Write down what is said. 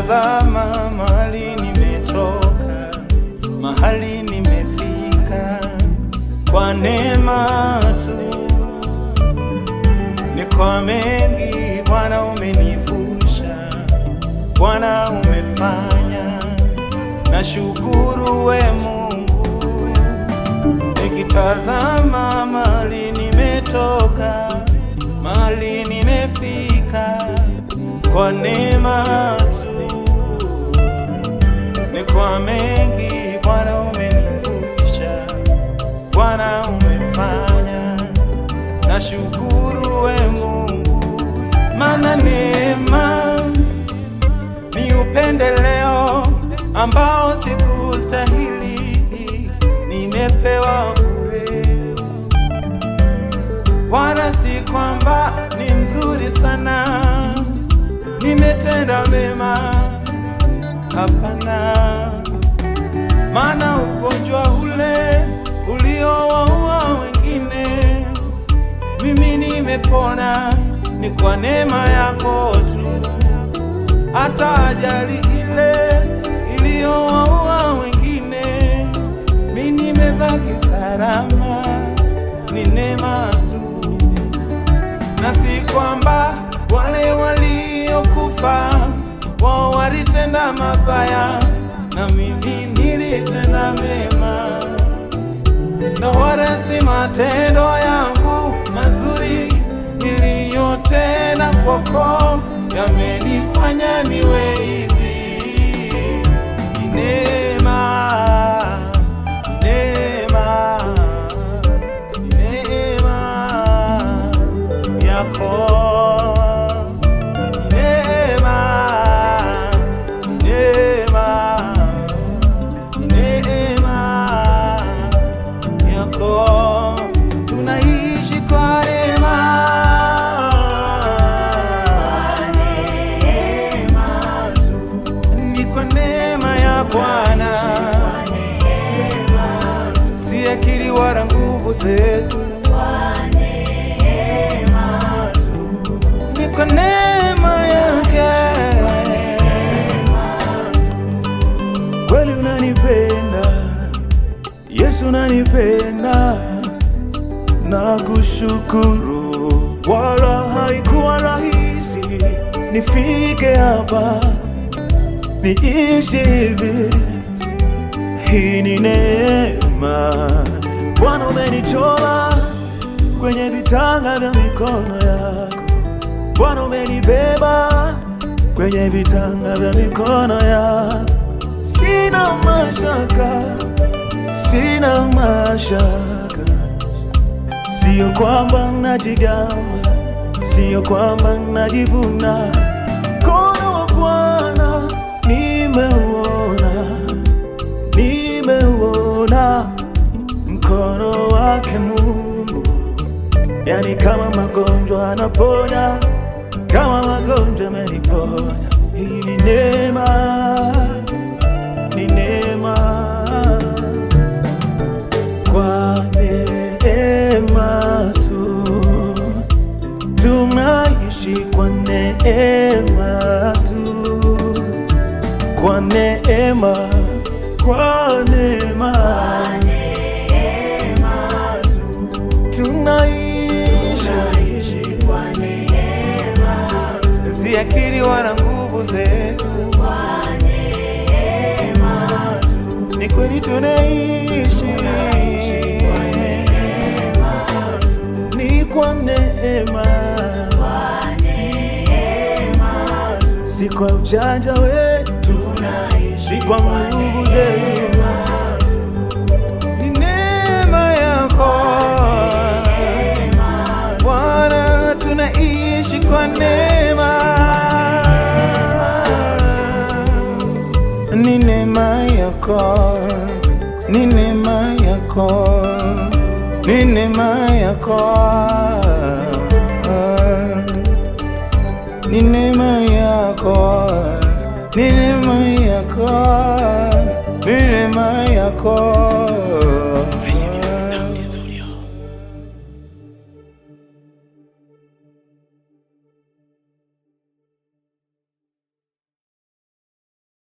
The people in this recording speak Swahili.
Nikitazama mahali nimetoka, mahali nimefika, kwa neema tu. Ni kwa mengi Bwana umenivusha, Bwana umefanya, na shukuru we Mungu. Nikitazama mahali nimetoka, mahali nimefika, kwa neema tu. Ni kwa mengi Bwana umenivusha, Bwana umefanya, na shukuru we Mungu. Maana neema ni upendeleo ambao sikustahili, nimepewa bure. Wala si kwamba ni mzuri sana, nimetenda mema, hapana. Maana ugonjwa ule uliowaua wengine, mimi nimepona, ni kwa neema yako tu. Hata ajali ile iliyowaua wengine, mimi nimebaki salama, ni neema tu. Na si kwamba wale waliokufa wao walitenda mabaya, na mimi nilitenda mema. Na wala si matendo yangu mazuri niliyotenda kwako yamenifanya niwe hivi. Ni neema, neema, neema yako. Tunaishi kwa neema, ni kwa neema ya Bwana, si akili wala nguvu zetu, ni kwa neema yake. Kweli unanipenda Yesu, unanipenda, na kushukuru. Wala haikuwa rahisi nifike hapa, niishi hivi. Hii ni neema. Bwana umenichora kwenye vitanga vya mikono yako, Bwana umenibeba kwenye vitanga vya mikono yako. Sina mashaka, sina mashaka. Sio kwamba najigamba, sio kwamba najivuna. Mkono wa Bwana nimeuona, nimeuona mkono wake Mungu. Yani kama magonjwa anaponya, kama magonjwa ameniponya. Hii ni neema, ni neema. Kwa neema tu tunaishi, kwa neema tu, kwa neema, kwa neema tu tunaishi, kwa neema. Si akili wala nguvu zetu, ni kweli tunaishi, ni kwa neema, si kwa ujanja wetu, si kwa nguvu zetu, ni neema yako Bwana. Tunaishi kwa neema, ni neema yako, ni neema yako, ni neema yako, ni neema yako, ni neema yako, ni neema yako.